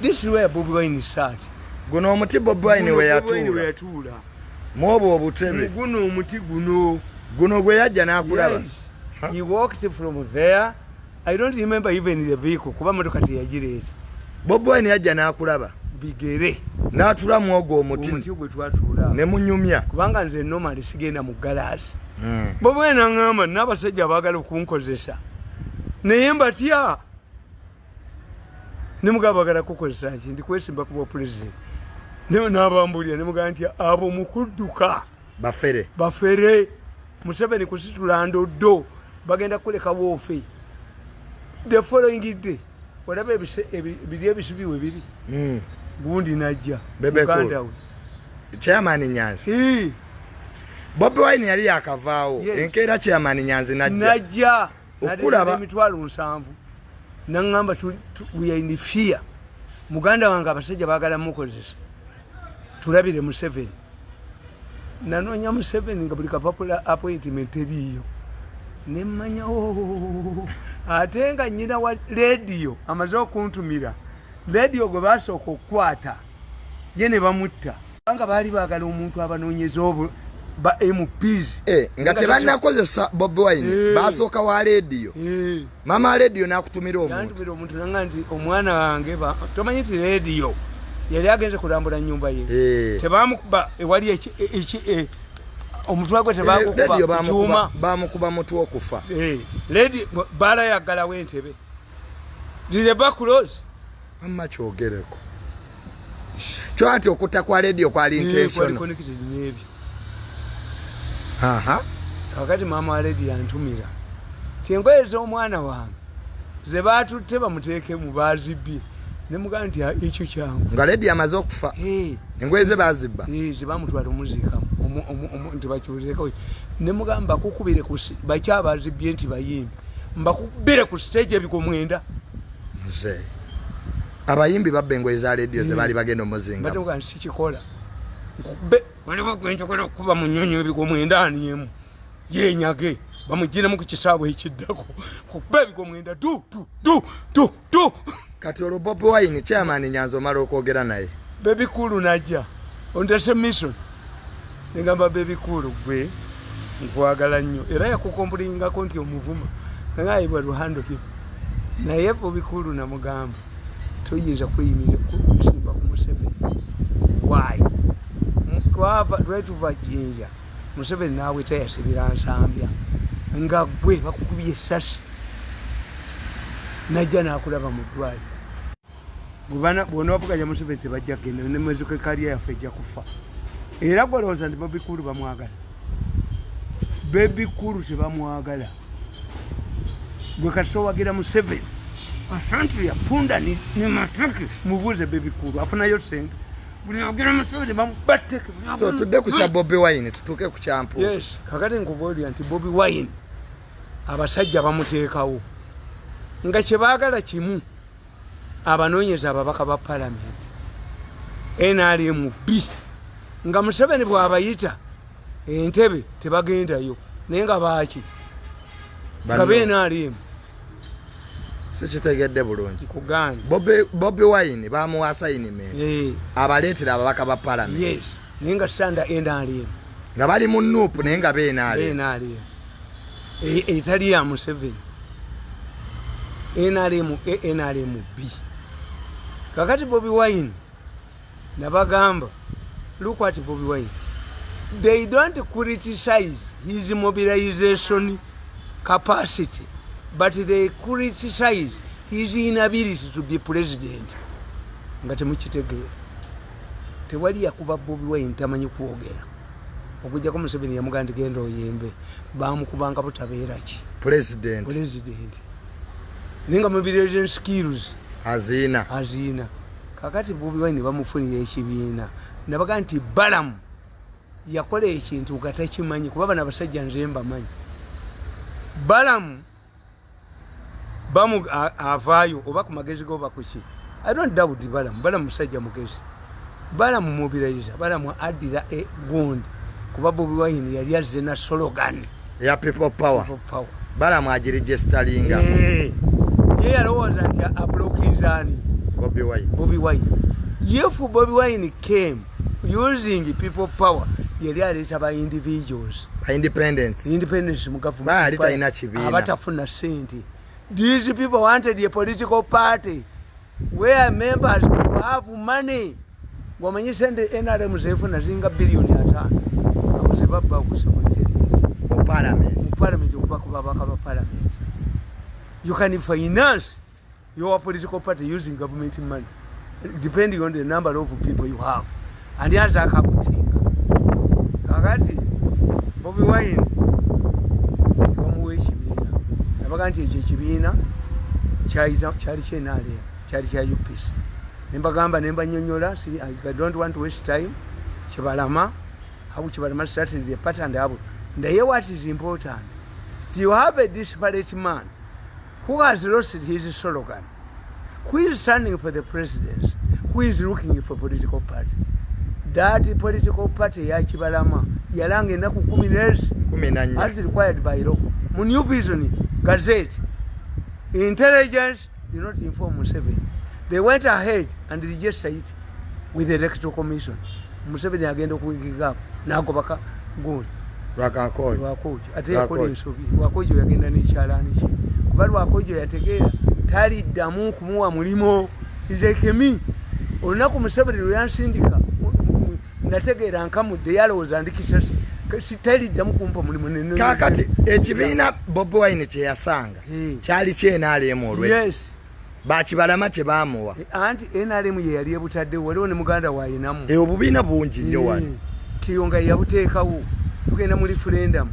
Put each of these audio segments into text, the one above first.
This is where Bobi Wine sat. Guno omuti Bobi Wine we yatuula. Mwobo obutebe. Guno omuti guno. Guno gwe yajja n'akulaba. Yes. Huh? He walked from there. I don't remember even the vehicle. Kuba motoka teyagireeta. Bobi Wine yajja n'akulaba. Bigere. N'atula mwogo omuti. Omuti gwe twatuula. Ne munyumya. Kubanga nze normally sigenda mu garage. Bobi Wine angamba n'abasajja baagala okunkozesa. Naye mbatya. Ne mugamba baagala kukozesa ki ndi kwesimba ku president. Ne n'abambulira ne mugamba nti abo mukudduka. Bafere. Museveni kusitula ndoddo bagenda kuleka woofe. The following day whatever ebisibiwe biri gundi najja Uganda we chairman Nyanzi Bobi Wine yali yakavaawo enkeera chairman Nyanzi najja okulaba emitwalo 7 nangamba we are in fear muganda wange abasajja baagala mukozesa tulabire Museveni nanoonya Museveni nga buli kapapula appointment eriyo nemmanya ate nga nnyina wa radio amaze okuntumira radio gwe basooka okukwata ye ne bamutta nga baali baagala omuntu abanoonyeza ba MPs nga tebannakozesa Bobi Wine basooka wa radio mama radio n'akutumira omuntu nanga nti omwana wange tomanyi nti radio yali agenze kulambula nnyumba ye tebamukuba ewali omutwa gwe tebakukuba cyuma bamukuba mutwa okufa lady bala yagala wentebe dile bakulozi amma kyogereko kyati okutta kwa radio kwa intention kakati mama wa radio antumira tengoyeza omwana wange ze batutte bamuteeke mu bazibbi ne mugamba nti ekyo kyangu nga radio amaze okufa engoyeze bazibba zibamutwala omuzikamu nti bakyuzeko ne mugamba kukubire bakyabazibye nti bayimbi mbakubire ku stage ebikomwenda nze abayimbi babbe engoye za radio ze bali bagenda omuzinga bado nga sikikola nkubbe waliwo gwenjokola okuba mu nnyonyo ebikomwenda aniemu yenyage bamugiremu ku kisaabu ekiddako kubbe ebikomwenda tu kati olwo Bobi Wine chairman Nyanzi omala okwogera naye Baby Cool najja ondese mission ngamba Baby Cool gwe nkwagala nnyo era yakukomplingako nti omuvuma ngaye bwa ruhando ki naye Baby Cool namugamba toyinza kuyimira kusimba ku Museveni why twava jinja Museveni nawe tayasibira nsambya nga gwe bakukubye sasi najja nakulaba mu ddwali bona bavuganya Museveni tebajja kugenda ne mwezi ke kaliya yaffe ejja kufa era gwalowooza nti Baby Cool bamwagala Baby Cool tebamwagala gwe kasito wagira Museveni asantu yapunda ni mataki mubuuze Baby Cool afunayo sente buli wagira Museveni bamubatteke so tudde ku kya Bobi Wine tutuuke ku kyampu yes kakati nkubuulira nti Bobi Wine abasajja bamuteekawo nga kyebaagala kimu abanoonyeza ababaka ba palamenti NRM nga Museveni bw'abayita entebe tebagendayo naye nga baaki nga NRM sikitegedde bulungi kuganda Bobi Wine bamuwa assignment abaleetera ababaka ba palamenti yes naye nga sanda NRM nga bali mu nuupu naye nga NRM etali ya Museveni NRM kakati Bobi Wine nabagamba look at Bobi Wine they don't criticize his mobilization capacity but they criticize his inability to be president nga temukitegeera tewali yakuba Bobi Wine tamanyi kwogera okujja ko Museveni yamugamba nti genda oyembe bamukubanga butabeera ki president ninga mobilization skills azina kakati Bobi Wine bamufunira ekibiina nabaga nti balamu yakola ekintu gatakimanyi kuba bana basajja nze mbamanyi balamu bamu avaayo oba ku magezi go bakuki I don't doubt balamu musajja mugezi balamu mobilizer balamu addira gundi kuba Bobi Wine yali azze na slogan ya people power balamu agiregistaringa ye yalowooza nti ablokinzaani Bobi Wine. If Bobi Wine came using people power, yali aleta ba individuals. Independence mu government. Abatafuna senti. These people wanted a political party where members have money. Womanyi sende NRM zefuna zinga billion atano. Akuzibaba okusekoteriyeti. Parliament okuva ku babaka ba parliament. You can finance your political party using government money, depending on the number of people you have. And here's a kabutinga. Kakati, Bobi Wine, wamuwe chibina. Nabaganti chibina, chari chenale, chari cha UPC. Nemba gamba, nemba nyonyola, see, I don't want to waste time. Chibalama, how Chibalama started the pattern. And here what is important. Do you have a disparate man who has lost his slogan, who is standing for the presidency, who is looking for political party? That political party ya Chibalama yalange na ku 14 as required by law. Mu New Vision Gazette, intelligence did not inform Museveni. They went ahead and registered it with the Electoral Commission. Museveni agenda kuigiga nagobaka good. Rwakakojo ate yakola ensobi Rwakakojo yagenda n'ekyalaani kye kuba Rwakakojo yategeera taliddamu kumuwa mulimo nzekemi olunaku Museveni lwe yansindika nategeera nkamudde yalowooza ndikisa sitaliddamu kumpa mulimu kakati ekibiina Bobi Wine kye yasanga kyali NRM olwedde. Yes. Bakibalama kye baamuwa anti NRM ye yali ebutaddewo waliwo ne muganda waayinamu obubiina bungi nnyo wano Kiyonga yabuteekawo tugenda mu referendum.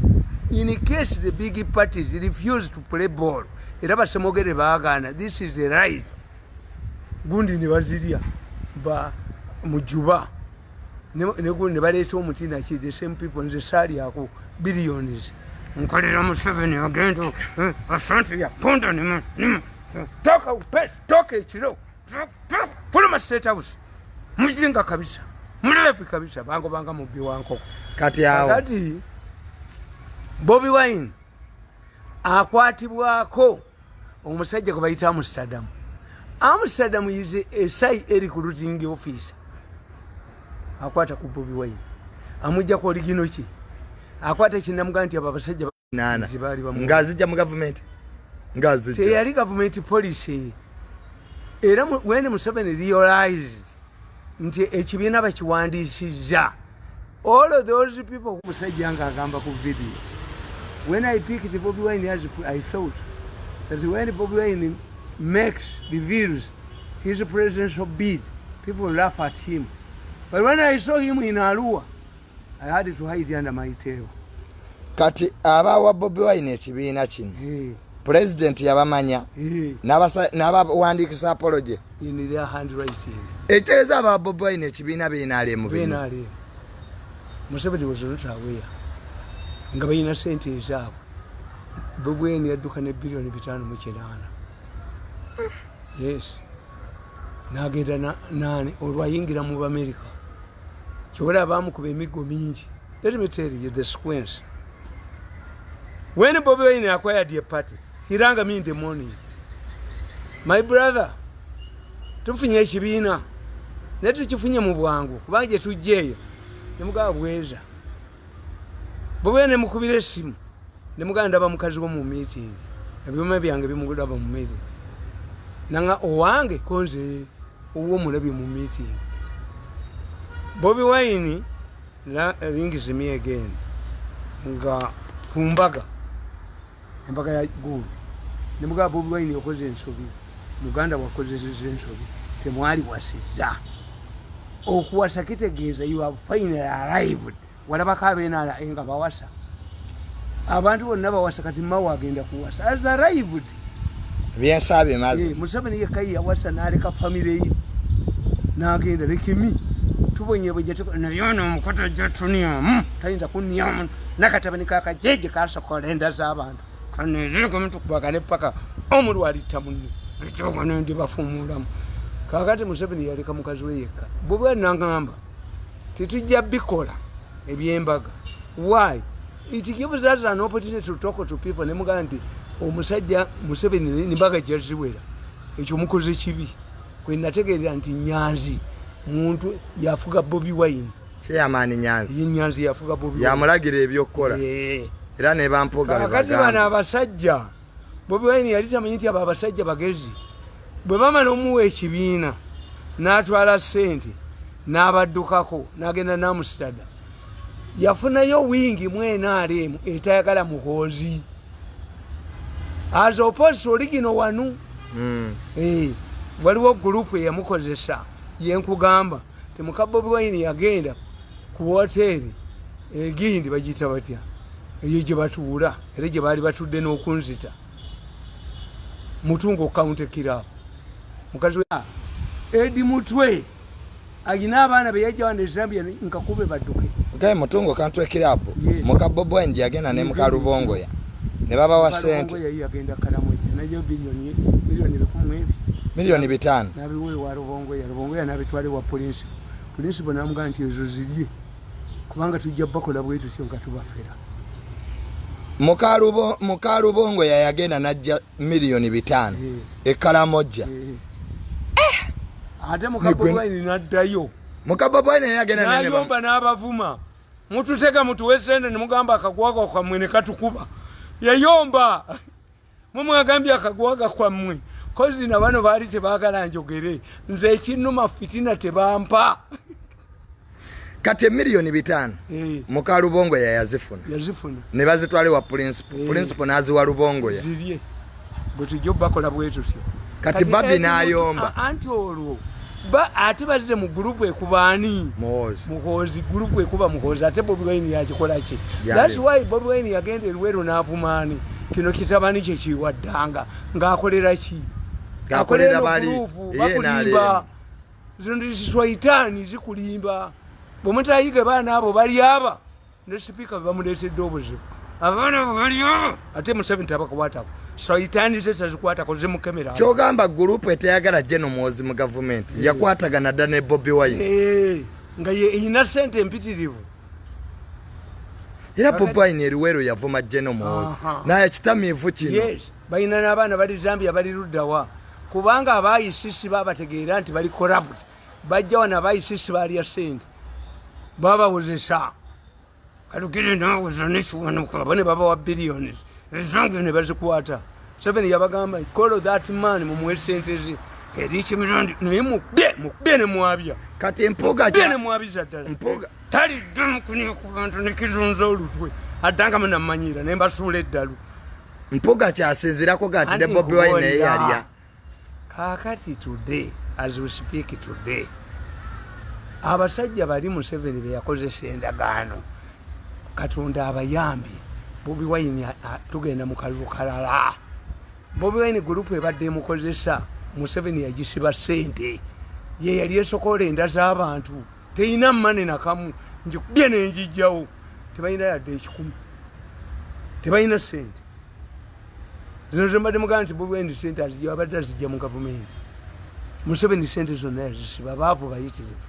In case the big parties refuse to play ball, era basemogere baagana, this is the right. Gundi ne bazirya ba mujuba ne baleeta omutina ki the same people nze saali ako billions nkolera Museveni agenda asante ya ponda ne toka upesi toka ekiro fuluma State House mujinga kabisa mulevi kabisa banga mubbi wankoko kati Bobi Wine akwatibwako omusajja gwe bayita Amsterdam. Amsterdam is a site recruiting office. Akwata ku Bobi Wine amujja ko origino ki akwata kinamuganda nti abasajja nana ngazijja mu government ngazijja yali government policy. Era when Museveni realized nti ekibiina bakiwandiisizza all of those people musajja nga agamba ku video. When I picked Bobi Wine, I thought that when Bobi Wine reveals his presidential bid, people laugh at him. But when I saw him in Arua, I had to hide under my table. Kati abawa Bobi Wine ekibiina kino president yabamanya n'abawandiikisa apology in their handwriting. Etegeeza aba Bobi Wine ekibiina BNRM bino. Museveni was not aware. Nga bayina sente ezaabo. Bobi Wine yadduka ne billion 5.8. Yes. N'agenda nani olwayingira mu America. Kyobala bamukuba emiggo mingi. Let me tell you the sequence. When Bobi Wine acquired a party, he rang me in the morning. My brother, tufunye ekibiina. Netukifunye mu bwangu kubanga tujjeeyo. Nemugaba bweza. Bobi Wine mukubira esimu. Nemugaba ndaba mukazi wo mu meeting. Ebyuma byange bimugudaba mu meeting. Nanga owange konze uwo mulabi mu meeting. Bobi Wine rings me again. Nga kumbaga. Embaga ya good. Nemugaba Bobi Wine yakoze ensobi. Muganda wakoze ensobi. Temwali wasiza. Okuwasa kitegeeza you have finally arrived. Walabaka abeena nga bawasa. Abantu bonna bawasa kati mawa agenda kuwasa. Has arrived. Byensabe mazi. Museveni yekai yawasa n'aleka family ye. N'agenda lekimi. Tubonye bwejja nayona omukota jatunia. Tayinza kunyamu. Nakatabanika akajeje kasokola enda z'abantu. Kanezeko mtu kubagane paka omulu alita munni. Ekyogo n'endi bafumulamu. Kakati Museveni yaleka mukazi we yekka. Bobi Wine n'agamba tetujja bikola ebyembaga. Why? It gives us an opportunity to talk to people. Nemugamba nti omusajja Museveni n'embaga gyaziwera ekyo mukoze kibi kwe nategeera nti Nyanzi muntu yafuga Bobi Wine Chairman Nyanzi yafuga Bobi yamulagira ebyokukola era ne bampoga kakati bana abasajja Bobi Wine yali tamanyi nti abo abasajja bagezi bwe bamala omuwa ekibiina n'atwala ssente n'abaddukako n'agenda n'amustada yafunayo wingi mwenaalemu etayagala muhoozi as opposed to original wanu waliwo gurupu eyamukozesa yenkugamba temuka Bobi Wine yagenda ku hoteri egindi bagiyita batya eyo gye batuula era gye baali batudde n'okunzita mutungo county kirabo mukazi Edi Mutwe alina abaana be yajja wano Zambia nkakube badduke okay mutungo county kirabo muka Bobi Wine yagenda ne muka Rubongoya ne baba wa sente Rubongoya yagenda kalamoja nayo bilioni 5 nabiwe wa Rubongoya nabitwale wa police bonamugamba nti ezo zirye kubanga tujja bakola bwetu kyo nkatubafera muka Rubongoya yagenda najja milioni 5 ekalamoja ate muka Bobi Wine naddayo muka Bobi Wine yagenda nayomba n'abavuma mututega mutuwesende nemugamba akagwaga kwa mwene katukuba yayomba mumwagambye akagwaga kwa mwe kozi na bano bali tebagala njogere nze ekinuma fitina tebampa kati milioni 5 muka Rubongoya yazifuna ne bazitwale wa principal nazi wa Rubongoya ziriye butujjo bakola bwetu syo kati babi nayomba anti olwo ate bazite mu group ekubani muhozi group ekuba muhozi ate Bobi Wine yakikola ki that's why Bobi Wine yagenda Luweero n'avumani kino kitabani kye kiwaddanga ng'akolera ki ng'akolera bali bakulimba zino ziswaitani zikulimba bomutayiga baana abo bali aba ne speaker bamuleetedde obuzibu abaana bali aba ate Museveni tabakwatako swaitani zitazikwatako zimukemera kyogamba group etayagala General Muhoozi mu government yakwatagana dda ne Bobi Wine nga ye innocent empitirivu era Bobi Wine Luweero yavuma General Muhoozi naye kitamiivu kino balina n'abaana bali Zambia bali luddawa kubanga abayisisi babategeera nti bali corrupt bajja wana abayisisi balya ssente babawozesa kalugire nawoza nekiwanuka bane babawa billions ezange ne bazikwata Museveni yabagamba call that man mumuwe ssente ze eri kimirundi mukubye ne mwabya kati Mpuuga ne mwabiza ddala Mpuuga tali ddamu kuniyo ku bantu nekizunza olutwe addanga munamanyira ne mbasuula eddalu Mpuuga kyasinzirako gati ne Bobi Wine yalya kakati today as we speak today abasajja bali Museveni be yakozesa endagaano Katonda abayambye Bobi Wine tugenda mu kalulu kalala Bobi Wine group ebadde mukozesa Museveni yagisiba ssente ye yali esokola enda z'abantu teyina mmane nakamu njikubye nenjijjawo tebalina yadde ekikumi tebalina ssente zino zembadde mugamba nti Bobi Wine ssente abadde azijja mu gavumenti Museveni ssente zonna yazisiba baavu bayitirivu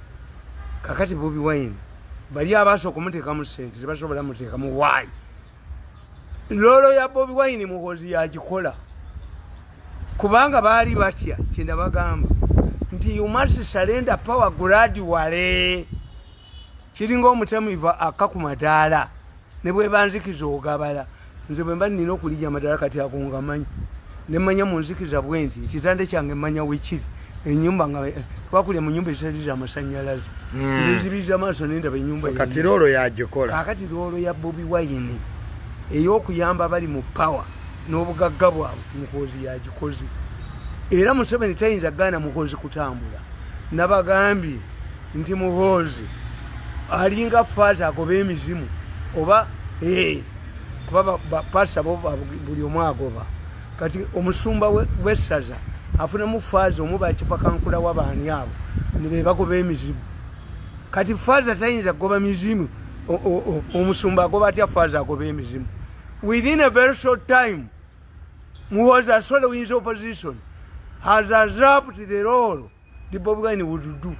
kakati Bobi Wine bali abasooka okumuteekamu ssente tebasobola muteekamu waayi loolo ya Bobi Wine Muhoozi yagikola kubanga baali batya kyenda bagamba nti you must surrender power gradually kiringa omutamiva akka ku madaala ne bwe banzikiza ogabala nze bwe mba nina okulijja amadaala kati ago nga manyi ne manya mu nzikiza bwe nti ekitande kyange manya wekiri ennyumba nga twakulya mu nyumba ezitaliza amasannyalaze nze nzibiriza amaaso nendaba ennyumba kati loolo yagikola kakati loolo ya Bobi Wine ey'okuyamba abali mu power n'obugagga bwabwe Muhoozi yagikoze era Museveni tayinza gaana Muhoozi kutambula nabagambye nti Muhoozi alinga faaza agoba emizimu oba kuba bapasa buli omu agoba kati omusumba w'essaza afunamu faaza omu bakipakankula w'abaani abo ne be bagoba emizimu kati faaza tayinza kugoba mizimu omusumba agoba atya faaza agoba emizimu within a very short time Muhoozi asole wins opposition has usurped the role the Bobi Wine would do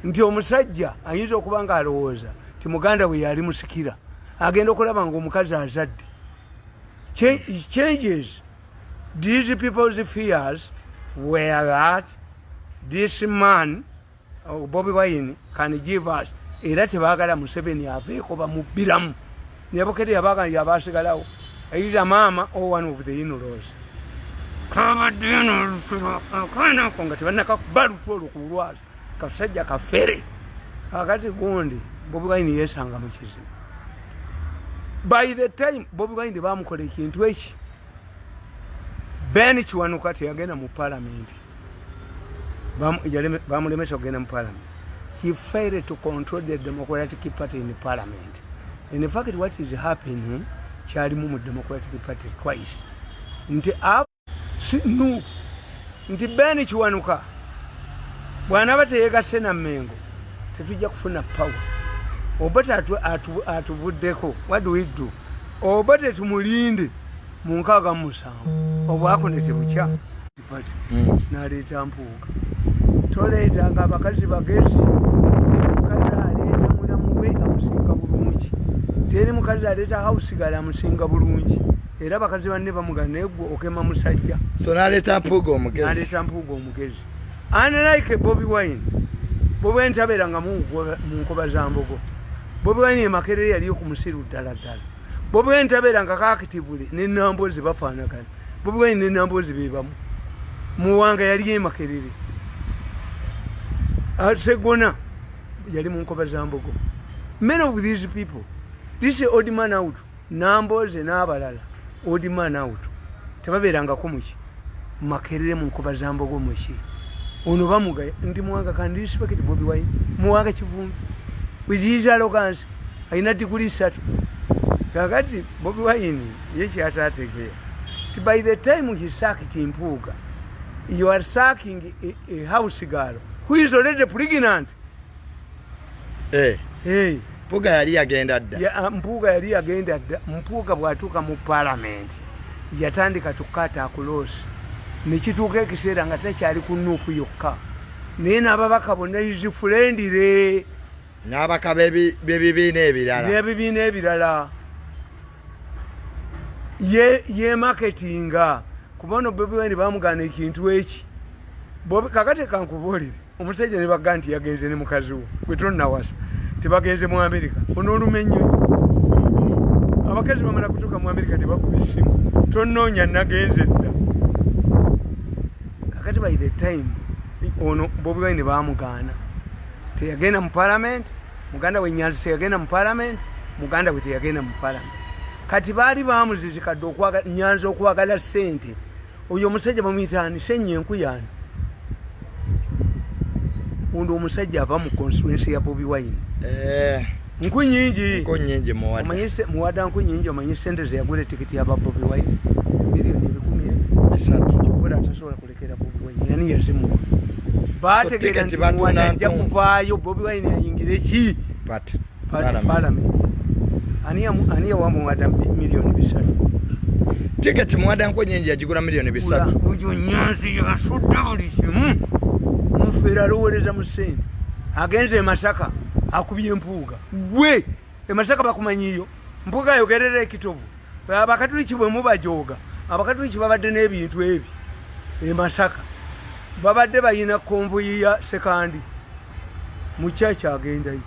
nti omusajja ayinza okuba nga alowooza ti muganda we yali musikira agenda okulaba ng'omukazi azadde changes these people's fears were that this man Bobi Wine can give us era tebagala Museveni aveeko bamubiramu nebokere yabaga yabasigalawo ayira mama or one of the in-laws kabadino kana konga tebannaka kubalu twolo kulwaza kasajja kafere akati gundi Bobi Wine yesanga mu kizibu. By the time Bobi Wine bamukola ekintu eki Ben Kiwanuka teyagenda mu parliament bamulemesa okugenda mu parliament. He failed to control the Democratic Party in the parliament. In fact, what is happening kyalimu mu Democratic Party twice nti nti Ben Kiwanuka bwana bateyegasse na Mengo tetujja kufuna power obata atuvuddeko. What do we do? Obata tumulinde mu nkaaga mu musanvu obwako ne tebukya party n'aleeta Mpuuga. Toleetanga abakazi bagezi teri mukazi aleeta mulamu we amusinga bulungi teri mukazi aleeta hausigala amusinga bulungi era abakazi banne bamugana egwo okema musajja so n'aleeta Mpuuga omugezi unlike Bobi Wine. Bobi Wine tabeeranga mu nkoba za mbogo. Bobi Wine Makerere yaliyo ku musiru ddala. Bobi Wine tabeeranga kaakitibule n'ennamboozi bafaanagana. Bobi Wine n'ennamboozi beebamu muwanga yali Makerere Segona yali mu nkoba za mbogo. Many of these people, this is old man out, n'amboozi n'abalala old man out tebabeerangako muki Makerere mu nkoba za mbogo muki ono bamugaya ndi muwanga kandi respect Bobi Wine muwanga kivumbi with his arrogance ayina diguli 3 kakati Bobi Wine yechi atategeya ti by the time he sacked Mpuuga you are sacking a house girl who is already pregnant. Mpuuga yali agenda dda. Ya Mpuuga yali agenda dda. Mpuuga bwatuuka mu parliament yatandika tukata akulosi nekituuka ekiseera nga takyali ku Nuupu yokka naye n'ababaka bonna izifulendire n'abaka b'ebibiina ebirala ye marketinga kubona Bobi Wine bamugana ekintu eki Bobi kakate kankubuulire omusajja ne bagga nti yagenze ne mukazi we gwe tonnawasa tebagenze mu Amerika onoolumenyo abakazi bamala kutuuka mu Amerika ne bakuba essimu tonnoonya nagenze dda. Kakati by the time ono Bobi Wine bamugana teyagenda mu parliament muganda we Nyanzi teyagenda mu parliament muganda we teyagenda mu parliament kati baali bamuzizikadde Nyanzi okwagala ssente oyo omusajja bamuyitaani Ssenyenku yani undo omusajja ava mu constituency ya Bobi Wine nku nyingi muwada nku nyingi omanyi ssente ze yagula tikiti ya Bobi Wine milioni 10,000 kyobola atasobola kulekera Bobi Wine yani yazimuwa baategeera nti muwada ajja kuvaayo Bobi Wine yayingire ki parliament ani yawamuwada milioni 3 tiketi muwada nku nyingi yagigula milioni 3 ujo Nyanzi yasudde buli kimu mufeera alowooleza mu ssente agenze e Masaka akubye Mpuuga gwe e Masaka bakumanyiyo Mpuuga ayogerera ekitovu abakatuliki bwe mubajooga abakatuliki babadde n'ebintu ebi e Masaka babadde bayina konvoyi ya sekandi mu church agendayo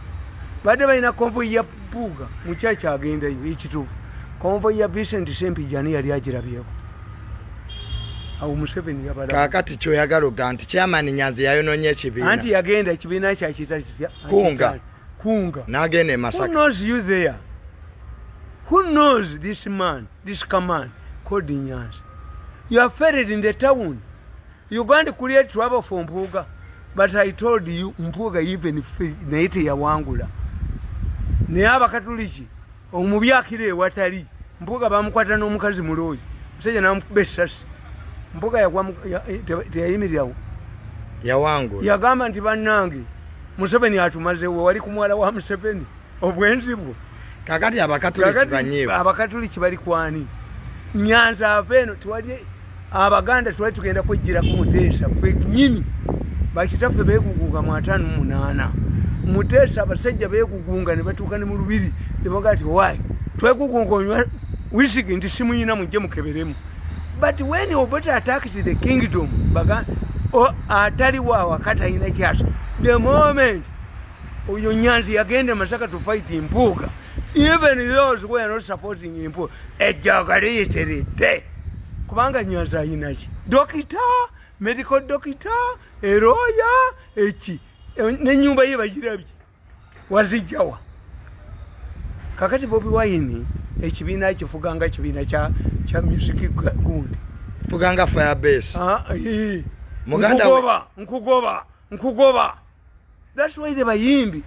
badde bayina konvoyi ya Mpuuga mu church agendayo ekitovu konvoyi ya Vincent Sempijani yali agirabyeko awo Museveni yabala kakati kyoyagala oganti chairman Nyanzi yayononya ekibiina anti yagenda ekibiina kyakiyita kitya kunga n'agenda e Masaka. Who knows you there? Who knows this man, this command called Nyanzi? You are failed in the town. You going to create trouble for Mpuuga, but I told you Mpuuga even naite yawangula naye abakatuliki omubyakire ewatali Mpuuga bamukwata n'omukazi mulooyi musajja n'amukuba essasi Mpuuga teyayimirirawo yawangula yagamba nti bannange Museveni atumazeewo wali ku mwala wa Museveni obwenzi bwo kakati abakatuliki banyiivu abakatuliki bali kwani Nyanzi ava eno tewali Abaganda twali tugenda kwejjira ku Muteesa kwe nyini bakitaffe beekugunga mu 58 Muteesa abasajja beekugunga ne batuuka ne mu lubiri ne bagaa ti why twekugunga onywa wisiki nti simunyina mujje mukeberemu. But when Obote attacked the kingdom atali wawa kata ina kyasa the moment uyo Nyanzi yagende Masaka to fight Mpuuga, even those who are not supporting Mpuuga ejagaliyiterete kubanga Nyanzi ayinaki dokita medical doctor eroya eki nenyumba ye bagirabye wazijjawa kakati Bobi Wine ekibiina kifuganga kibiina kya music gundi fuganga fire base muganda nkugoba. That's why they bayimbi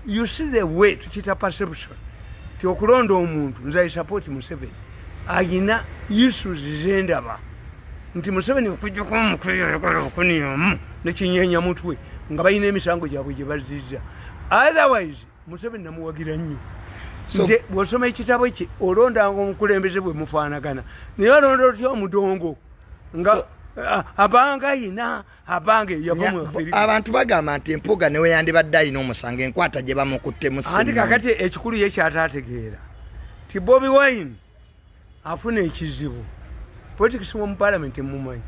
you see the way to kita perception ti okulonda omuntu nzai support Museveni ayina issues zendaba nti Museveni okujja okuniyomu nekinyenya mutwe nga bayina emisango gyabwe gye bazizza, otherwise Museveni namuwagira nnyo. Nti bw'osoma ekitabo kye olondanga omukulembeze bwe mufaanagana naye olonda otya omudongo nga abanga ina abange yavumu abantu bagamba nti Mpuuga newe yandibadde alina omusango enkwata gye bamukutte mu anti kakati ekikulu ye kyataategeera ti Bobi Wine afuna ekizibu politics mu parliament mumanyi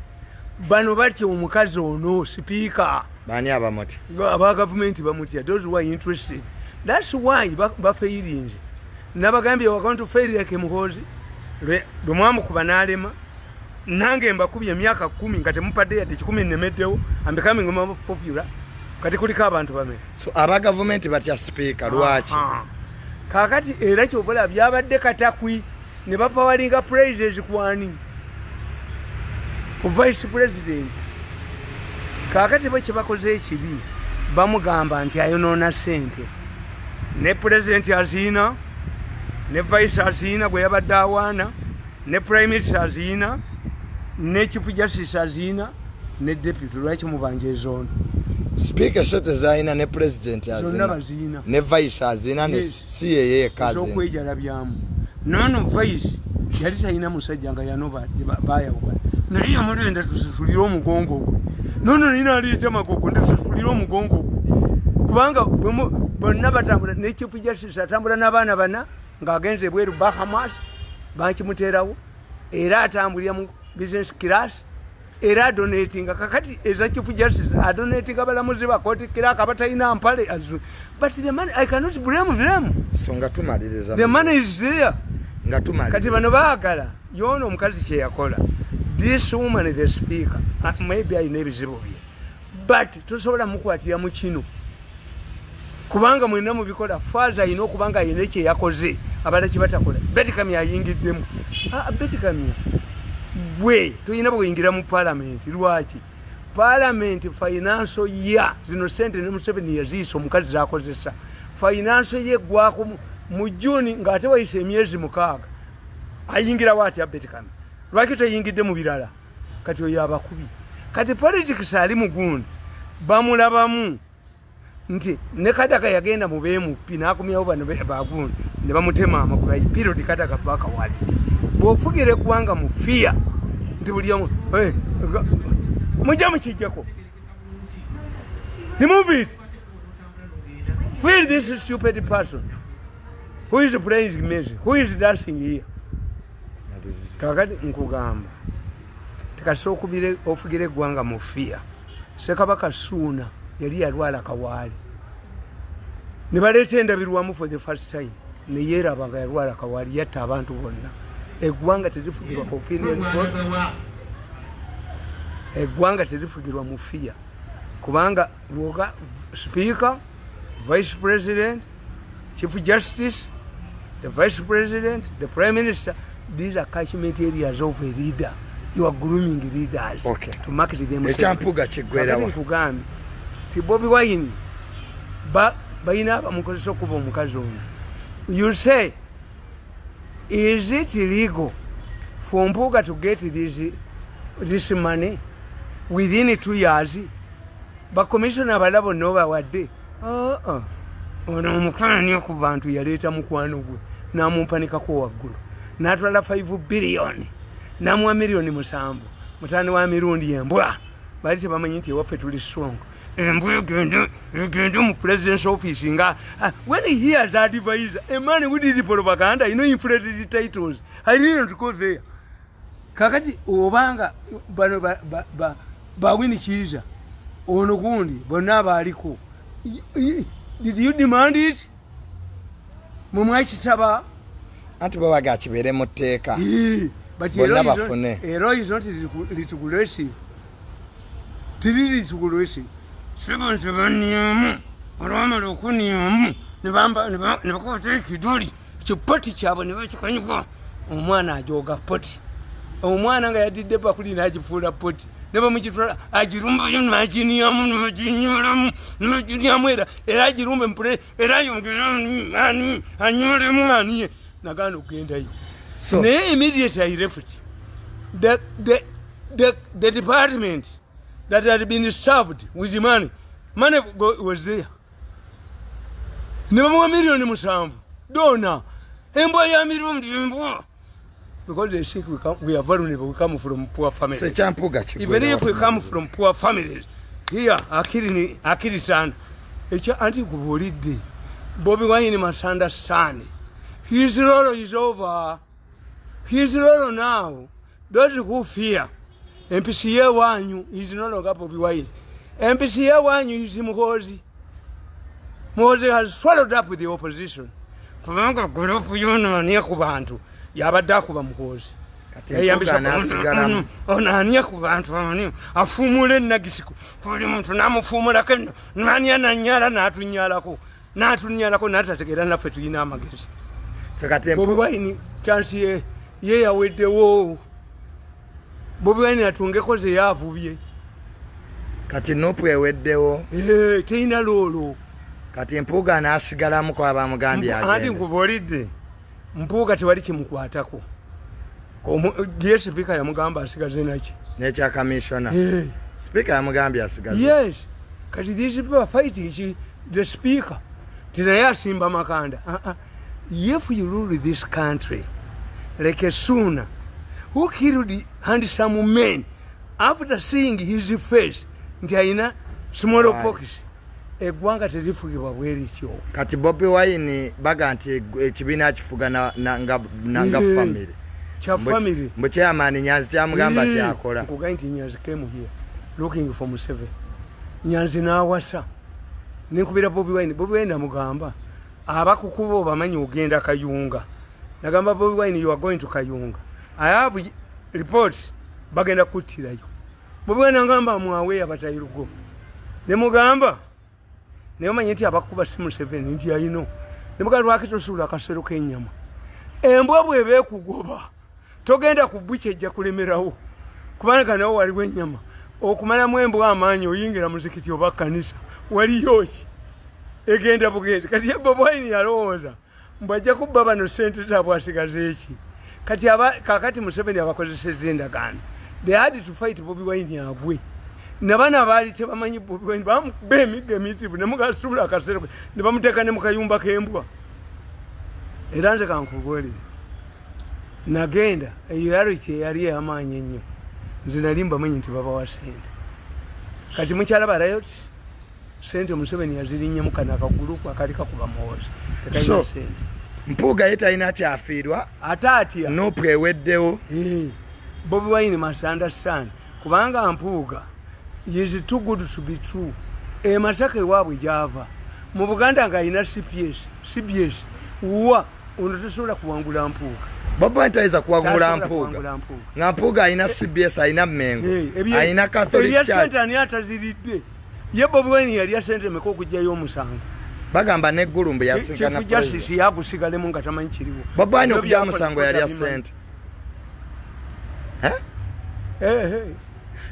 bano batya omukazi ono sipiika bani abamuti aba government bamutya those who are interested. That's why bafeirinze nabagambye we are going to fail like Muhozi lwemwamu kuba nalema nange mbakubye emyaka 10 nga temupadde yadde 10 nemeddewo I'm becoming more popular kati kuliko abantu bameka so aba government batya speaker lwaki kakati era kyobola byabadde katakwi ne bapawalinga president kwani vice president kakati bwe kibakoze ekibi bamugamba nti ayonoona sente ne president azina ne vice azina gwe yabadde awaana ne prime minister azina ne chief justice azina ne deputy lwaki mubanje zone speaker sete zaina ne president azina ne vice azina ne CAA kazi zokwejala byamu nono vice yali tayina musajja nga yanoba baya ukwa naye amulenda tusulira omugongo gwe nono nina aliyita makoko ndesulira omugongo gwe kubanga bonna batambula ne chief justice atambula n'abaana bana ng'agenze bweru Bahamas bakimuterawo era atambulira mu business class era donating kakati eza chief justice donating abalamuzi ba court kiraka batalina mpale azu but the money I cannot blame them so ngatumaliriza the money is there ngatumaliriza kati bano baagala yono omukazi kye yakola this woman is the speaker maybe I never zero but tusobola mukwatira mu kino kubanga mwenda mu bikola faza ino kubanga yene kye yakoze abala kibatakola betikami ayingiddemu betikami we tuyina bwingira mu parliament lwaki parliament financial year zino sente ne Museveni yaziso omukazi zakozesa financial year gwako mu June ngate wayise emyezi 6 ayingira wati betikami lwaki toyingidde mu birala kati oyo abakubi kati politics ali mugundi bamulabamu nti ne Kadaka yagenda mu bemu pinakumyawo bano bagundi ne bamutema amakula period Kadaka baka wali bofugire kuwanga mufia nti buli omu mujja mukijjako remove it feel this stupid person who is playing music who is dancing here kakati nkugamba tikasokubire ofugire gwanga mufia Sekabaka Suuna yali yalwala kawaali ne baleeta endabirwamu for the first time ne yeerabanga yalwala kawaali yatta abantu bonna eggwanga terifugirwa opinion eggwanga terifugirwa mu fear kubanga bwoga speaker vice president chief justice the vice president the prime minister these are catchment areas of a leader. You are grooming leaders to market them. Mpuuga kigwerawa kugambi ti Bobi Wine bayina bamukozesa okuba omukazi ono. You say, is it illegal for Mpuuga to get this money within 2 years? Commissioner balabo no bawadde ono omukwana nnyo ku bantu yaleeta mukwano gwe n'amumpanikako waggulu n'atwala 5 billion namwa milioni 7 mutani wa mirundi embwa bali tebamanyi nti ewaffe tuli strong embwa egende mu president's office nga when he hears advisor a man who did propaganda inflated titles I didn't go there kakati obanga bano bawini kiza ono gundi bonna baaliko. Did you demand it? Mumwakisaba anti babaga kibere mu tteeka but bonna bafune. Ero is not retrogressive. Tiri retrogressive. Sebantu banyamu olwamala okunyamu ne bakwata ekidoli kipoti kyabwe ne bakikanyuka omwana ajoga poti. Omwana nga yadidde bakuli n'agifuula poti ne bamukitwala agirumbayo n'aginyamu n'aginyamu era agirumbe mpule era ayongera anyolemu aniye nagana okugendayo. Naye immediately I left. The department that had been served with money was there. Ne bamuwa million 7 dona embwa ya milioni. Because they think we are vulnerable, we come from poor families. Even if we come from poor families, here, akiri sana. Echa anti kubolide. Bobi Wine must understand. His role is over. His role now. Those who fear MPCA wanyu is no longer Bobi Wine. MPCA wanyu is Muhozi. Muhozi has swallowed up with the opposition. Kubanga golofu yona niya kubantu. Yabadda kuba Muhozi. Onaniya ku bantu bamani afumule nagisiko kuli muntu namufumula kene nani ananyala natunyalako natategera naffe tuyina amagezi. Bobi Wine chance ye yaweddewo. Bobi Wine atungeko ze yavubye kati nopu eweddewo teyina loolo kati Mpuuga n'asigalamu kwa bamugambye agende. Anti nkubolidde Mpuuga tewali kimukwatako. Yes, Speaker yamugamba asigaze naki. Nature Commissioner. Speaker yamugambye asigaze. Yes. Kati these people are fighting the Speaker. Tinaya simba makanda. If you rule this country like a Suna who killed the handsome man after seeing his face, ntiaina small pockets. Egwanga terifugibwa bweri kyo. Kati Bobi Wine baga nti ekibina kifuga nga family. Cha family. Mbuche amani Nyanzi kyamugamba kyakola. Nkuga nti Nyanzi came here looking for Museveni. Nyanzi nawasa. Ninkubira Bobi Wine. Bobi Wine amugamba abakukubo bamanyi ogenda Kayunga. Nagamba Bobi Wine, you are going to Kayunga. I have reports bagenda kuttirayo. Bobi Wine ngamba mwawe abatayirugo. Ne mugamba ne omanyi nti abakuba si Museveni nti ayino. Ne mugamba lwakitosula akasero k'ennyama. Embwa bwebe kugoba togenda kubwiche ejja kulemerawo kubanga nawo waliwo ennyama okumala mwembo amaanyi oyingira muzikiti oba kanisa waliyo ki egenda bugenda kati Bobi Wine yalowooza mbajja kubba bano sente zaabwe asigaze eki kati kakati Museveni abakozesezza endagaano. They had to fight Bobi Wine agwe nabana baali tebamanyi Bobi Wine bamukuba emigga emitivu ne mugasula akasero ne bamuteeka ne mu kayumba k'embwa. Era nze kankugweleze nagenda eyo yali yali amaanyi ennyo nze nali mbamanyi nti babawa sente kati mukyalaba riot sente Museveni yazirinnye mu kana akagulupu akali kakuba Muhoozi tekalina sente. Mpuuga ye talina kyafiirwa ate atya nopu eweddewo. Bobi Wine must understand kubanga Mpuuga is too good to be true. Masaka ewaabwe gyava mu Buganda ng'alina CBS wa ono tosobola kuwangula Mpuuga. Bobi Wine tayinza kuwangula Mpuuga nga Mpuuga alina CBS alina Mengo alina Catholic Church. Sente ani ataziridde ye Bobi Wine yali asente meka okugyayo omusango bagamba neggulumbu yasinga na justice yagusigalemu nga tamanyi kiriwo. Bobi Wine okugyayo omusango yali asente.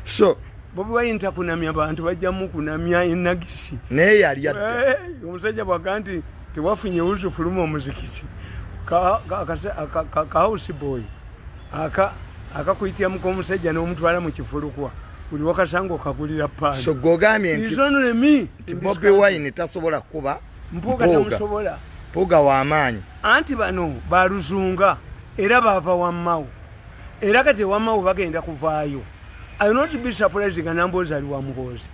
So Bobi Wine takunamya bantu bajjamu kunamya enagisi naye yali adda. Omusajja bwaga nti tewafunye ulufuluma omuzikiti ka house boy akakuyitira muko omusajja n'omutwala mu kifulukwa buli wakasango kagulira paani. So gogambye nti Bobi Wine tasobola kuba Mpuuga tamusobola. Mpuuga w'amaanyi anti bano baluzunga era baava wammawo era kati wammawo bagenda kuvaayo. I will not be surprised nga Nambozi ali wa Muhoozi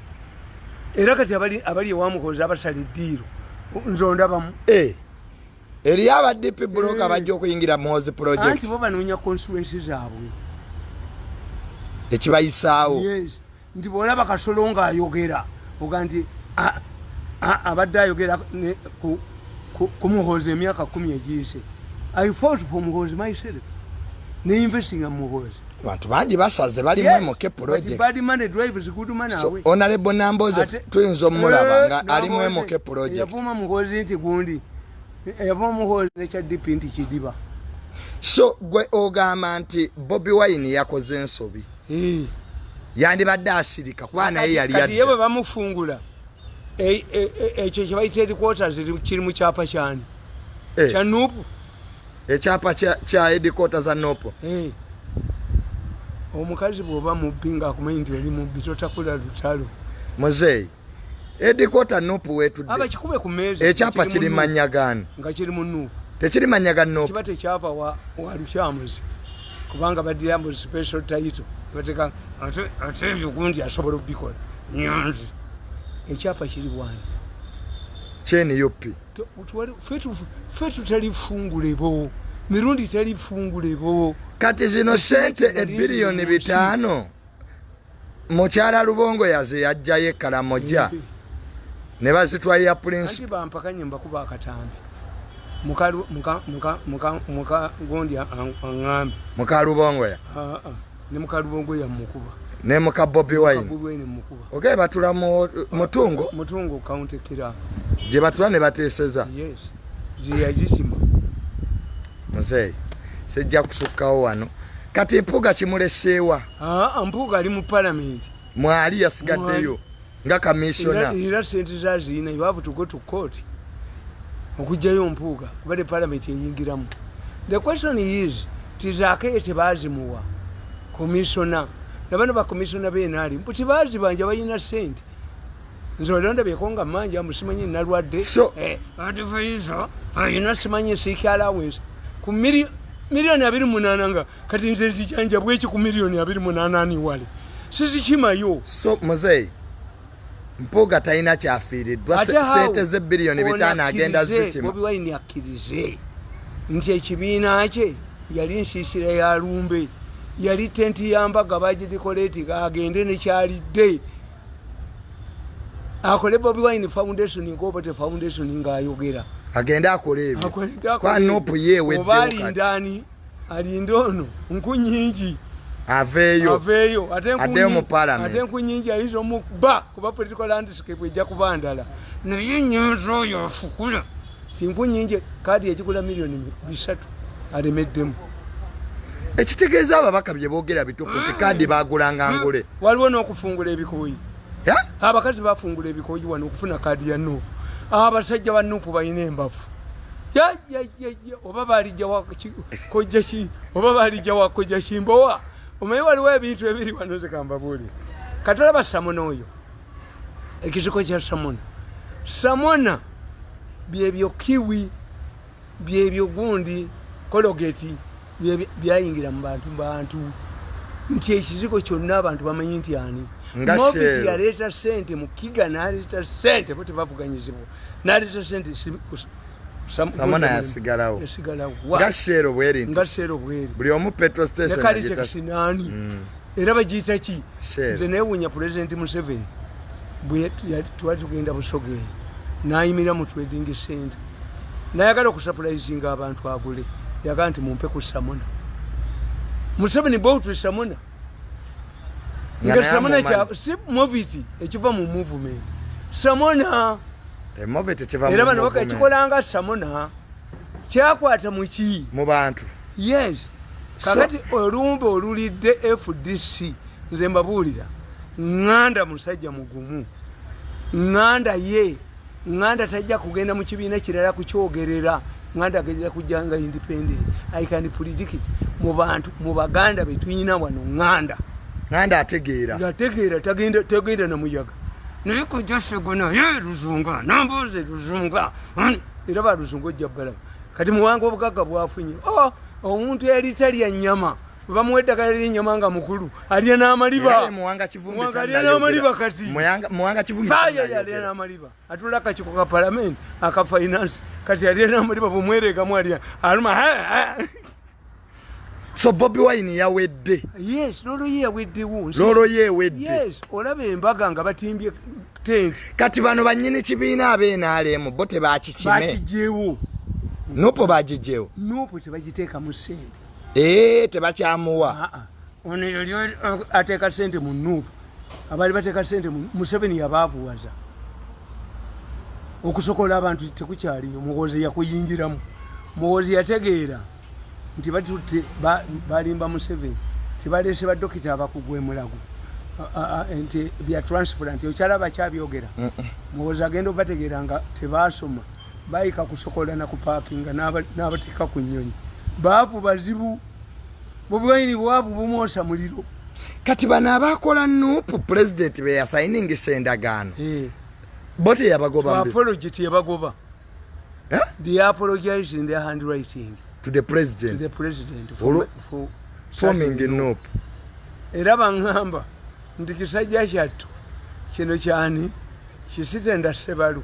era kati abali ewa Muhoozi abasala eddiiro nzondabamu. Eri aba DP bloka bajja okuyingira Muhoozi project. Anti bo banoonya constituency zaabwe ekibayisaawo. Yes. nti bwolaba Kasolo ng'ayogera oga nti abadde ayogera ku Muhoozi emyaka 10 egiyise. I fought for Muhoozi myself. Ne investing in Muhoozi. Bantu bangi basaze bali mu MK project. Bad money drives good money away. Honorable Namboze tuyinza omulaba nga ali mu MK project. Yavuma Muhoozi nti gundi. Yavuma Muhoozi ne kya DP nti kidiba. So gwe ogamba nti Bobi Wine yakoze ensobi. Yandibadde asirika kuba naye yali kati yebo bamufungula. Ekyo kye bayita headquarters kiri mu kyapa kyani. Kya Nupu. Ekyapa kya headquarters za Nupu. Omukazi bw'oba mubbi ng'akumanyi nti oli mubbi totakula lutalo. Muzeeyi headquarter Nupu wetudde. Abakikube ku meeza. Ekyapa kiri manyagano. Nga kiri mu Nupu. Tekiri manyagano Nupu. Kiba tekyava wa Lukyamuzi. Kubanga badira mbu special title. Bateka ate eby'ogundi asobola okubikola. Nyanzi. Ekyapa kiri bwani. Kyeni yopi. Fetu talifungulebo. Mirundi talifungulebo. Kati zino sente ebilioni 5 mukyala Lubongo yaze yajjayo Ekalamoja ne bazitwalira prince. Kati bampakanye mbakuba akatambi. Muka gondi angambi. Muka Lubongo ya. Ne muka Lubongo ya mukuba. Ne muka Bobi Wine. Bobi Wine mukuba. Okay batula mutungo. Mutungo county kira. Je batula ne bateeseza. Yes. Je yajitima. Muzeeyi sejja kusukkawo wano. Kati Mpuuga kimuleseewa. Mpuuga ali mu parliament. Mwali yasigaddeyo nga commissioner. Era sente zazina you have to go to court. Okujjayo Mpuuga kubadde parliament eyingiramu. The question is tizake tebazimuwa commissioner. Nabano ba commissioner beenali mputi bazi banja bayina sente. Nzo londa byekonga manja musimanyi nalwadde. So advisor ayina simanyi siki allowance ku milioni 28 nga kati nze nzijanja bweki ku milioni 28 ni wale sizikimayo. So muzeeyi Mpuuga talina kyafiiriddwa sente ze bilioni 5 agenda zikima. Bobi Wine akkirize nti ekibiina kye yali nsiisira ya Lumbe yali tenti yambaga bagidikoleeti agende nekyalidde akole Bobi Wine Foundation ng'obote foundation ng'ayogera agenda akole ebyo kwa Nupu yewe obali ndani alinda ono nkunyingi aveeyo ate mu parliament ate nkunyingi ayinza omukuba kuba political landscape ejja kubandala naye nnyonzo oyo afukula ti nkunyingi kaadi egikula milioni 3 alemeddemu. Ekitegeeza ababaka bye boogera bituufu nti kaadi baagulanga ngule. Waliwo n'okufungula ebikoyi. Abakazi bafungula ebikoyi wano okufuna kaadi ya Nupu. Abasajja ba Nupu balina embavu. Oba balijja wakojja ki oba balijja wakojja kimbowa. Omanyi waliwo ebintu ebiri wano zekamba buli. Katolaba Samona oyo. Ekiziko kya Samona byebyo kiwi byebyo gundi kologeti byayingira mu bantu nti ekiziko kyonna abantu bamanyi nti ani Mobiti yaleeta sente mu Kiga n'aleeta sente bo tebavuganyizibwa n'aleeta sente Samona yasigalawo nga shero bweri buli omu petrol station yakalita kinani era bagiyita ki nze neewuunya President Museveni bwe twali tugenda Busogera n'ayimira mu trading center n'ayagala okusapulayizinga abantu agule yagaa nti mumpe ku Samona Museveni boutu Samona nga Samona si Mobiti ekiva mu movement Samona Mobiti kiva mu era bano bakakikolanga Samona kyakwata mu ki mu bantu yes kakati olumbe olulidde FDC nze mbabuulira nganda musajja mugumu nganda tajja kugenda mu kibiina kirala kukyogerera nganda agezera kujjanga independent I can predict mu bantu mu baganda betuyina wano nganda ategeera tagenda na muyaga naye kujja segona ye Luzunga nambuze Luzunga era ba Luzunga ojja bbala kati muwanga obugagga bwafunye omuntu yali talya nnyama bamuweddagala ly'ennyama nga mukulu alya n'amaliba alya n'amaliba kati alya n'amaliba atula akakiko ka palamenti aka finance kati alya n'amaliba bwemweregamu alya aluma So Bobi Wine yawedde. Yes, lolo ye yaweddewo. Lolo ye wedde. Yes, olaba embaga nga batimbye tent. Kati bano banyini kibiina ab'NRM bo tebakikime. Bakijewo. Nopo bagijewo. Nopo tebagiteeka mu ssente. Tebakyamuwa. Ono yali ateeka ssente mu Nuupu. Abali bateeka ssente mu Museveni yabaavuwaza. Okusokola abantu tekukyaliyo. Muhoozi yakuyingiramu. Muhoozi yategeera nti batutte balimba Museveni. Tibaleese baddokita abakugwa emulago. Nti bya transplant okyalaba kyabyogera. Muhoozi agenda obategeera nga tebaasoma. Bayika kusokola na kupakinga n'abatika ku nnyonyi. Baavu bazibu. Bobi Wine bwavu bumwosa muliro. Kati bano abakola Nuupu president be yasayiningisa endagaano. Bote yabagoba mbi. Apology teyabagoba. They apologized in their handwriting. To the president. To the president for forming a Nuupu. Era bangamba nti kisajja kyattu kino kyani kisitenda Ssebalu.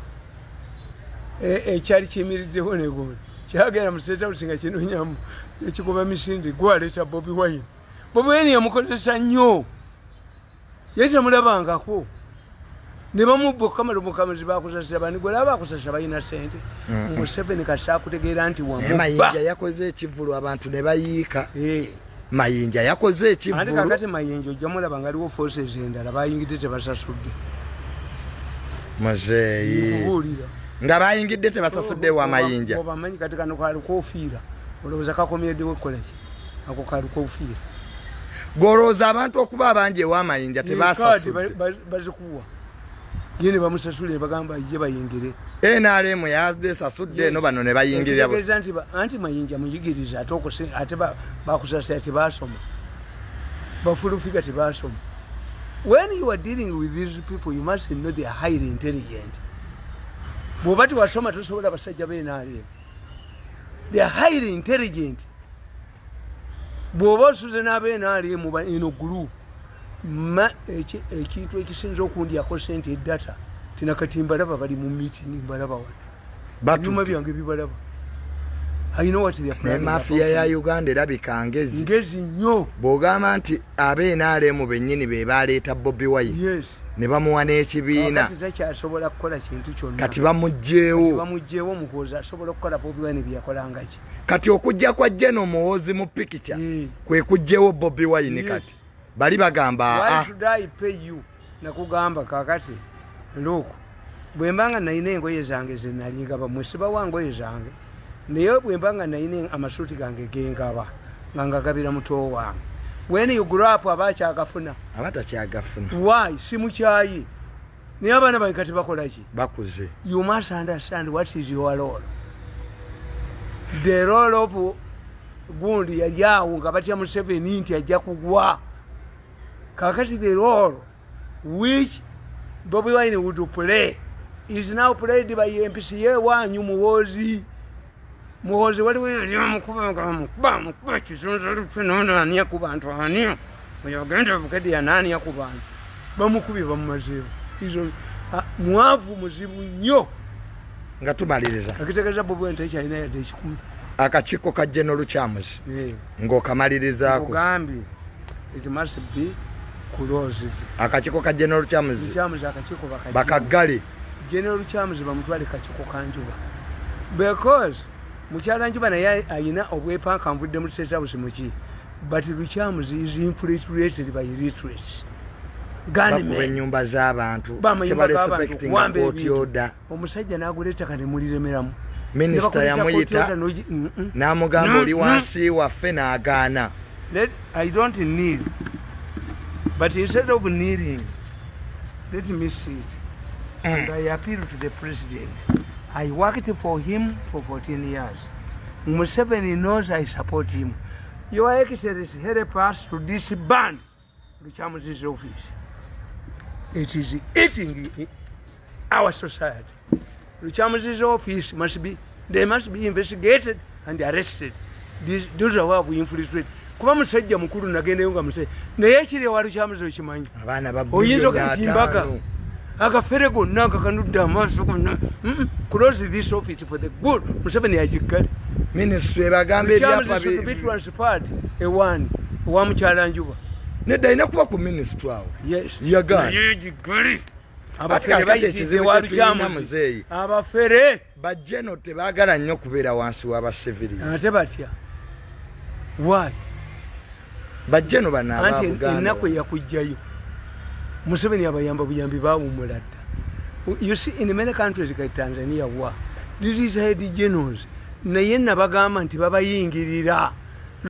Ekyali kiyimiriddewo ne gona. Kyagenda mu State House nga kinonyamu ekikuba misinde gwaleeta Bobi Wine. Bobi Wine yamukozesa nnyo. Yali tamulabangako. Ne bamubboka Mukamazi bakusasira bani gwe laba bakusasira balina ssente. Museveni kasa akutegeera nti wamubba. Mayinja yakoze ekivulu abantu ne bayiika. Mayinja yakoze ekivulu. Ate kakati Mayinja ojja mulaba nga aliwo forces endala bayingidde tebasasudde. Mazeeyi. Nga bayingidde tebasasudde wa Mayinja. Obamanyi kati kano kaliko ofiira. Olowooza kakomyeddeko okukola ki? Ako kaliko ofiira. Golooza abantu okuba abangi ewa Mayinja tebasasudde. Bazikuwa. Ye ne bamusasule ne bagamba ye bayingire. NRM yazesasudde eno bano ne bayingirira. Anti Mayinja muyigiriza ate bakusasira tebasoma. Bafulufiga tebasoma. When you are dealing with these people, you must know they are highly intelligent. Bw'obati wasoma tosobola basajja b'NRM. They are highly intelligent. Bw'oba osuze n'ab'NRM eno group, ekintu ekisinza okundyako ssente edata tinakati mbalaba bali mu meeting mbalaba wano. Ebyuma byange bibalaba. I know what they are planning. Mafia ya Uganda erabika ngezi. Ngezi nnyo. Bw'ogamba nti ab'NRM bennyini be baleeta Bobi Wine. Yes. Ne bamuwa n'ekibiina. Kati takyasobola kukola kintu kyonna. Kati bamuggyewo. Bamuggyewo Muhoozi asobola okukola Bobi Wine byakolanga ki. Kati okujja kwa General Muhoozi mu pikicha kwe kuggyewo Bobi Wine kati. Bali bagamba why should I pay you? Nakugamba kakati. Look. Bwe mbanga nalina engoye zange ze nalingaba mwesiba wangoye zange. Naye bwe mbanga nalina amasuuti gange gengaba nga ngagabira muto wange. When you grow up abakyagafuna. Abatakyagafuna. Why? Simukyayi. Naye abaana bange kati bakola ki? Bakuze. You must understand what is your role. The role of gundi yali awo nga batya Museveni nti ajja kugwa. Kakati the role which Bobi Wine would play is now played by MPCA wanyu Muhoozi. Muhoozi waliwo yali amukuba kisonzo lufunona ani yakuba ntu ani. Oyagenda bukedi ya nani yakuba ntu. Bamukubye bamumazeewo. Izo mwavu muzibu nnyo. Nga tumaliriza. Akitegeeza Bobi Wine tekyalina yadde ekikumi. Akakiiko ka General Chams. Ng'okamalirizaako. Ogambye it must be closed. Akakiiko ka General Chams. Akakiiko bakaggale. General Chams bamutwale kakiiko kanjuba. Because mukyala njuba naye ayina obwepanka nvudde mu State House muki. But Chams is infiltrated by illiterates. Bakuba ennyumba z'abantu. Tebalespecting court order. Omusajja n'agula ettaka ne muliremeramu. Minisita yamuyita n'amugamba oli wansi waffe n'agaana. I don't kneel. But instead of kneeling, let me see it. And I appeal to the president. I worked for him for 14 years. Museveni knows I support him. Your Excellency help us to disband the Cham's office. It is eating our society. The Cham's office they must be investigated and arrested. Those are what we infiltrate. Kuba musajja mukulu nagendeyo nga musajja naye ekiri ewa Chams okimanyi. Abaana oyinza okati mbaga akafere gonna akakanudde amaaso gonna close this office for the good Museveni yagiggale ministry ebagambe ebyapa be transferred ewani owa mukyala Njuba nedda ina kuba ku ministry awo yes yagala yagiggale abafere bayitidde walukyamuzeeyi abafere bajeno tebaagala nnyo kubeera wansi w'abasivili ate batya why bajeno banaaba anti ennaku eyakujjayo Museveni abayamba buyambi baawumula dda. You see in many countries like Tanzania these head generals naye nabagamba nti babayingirira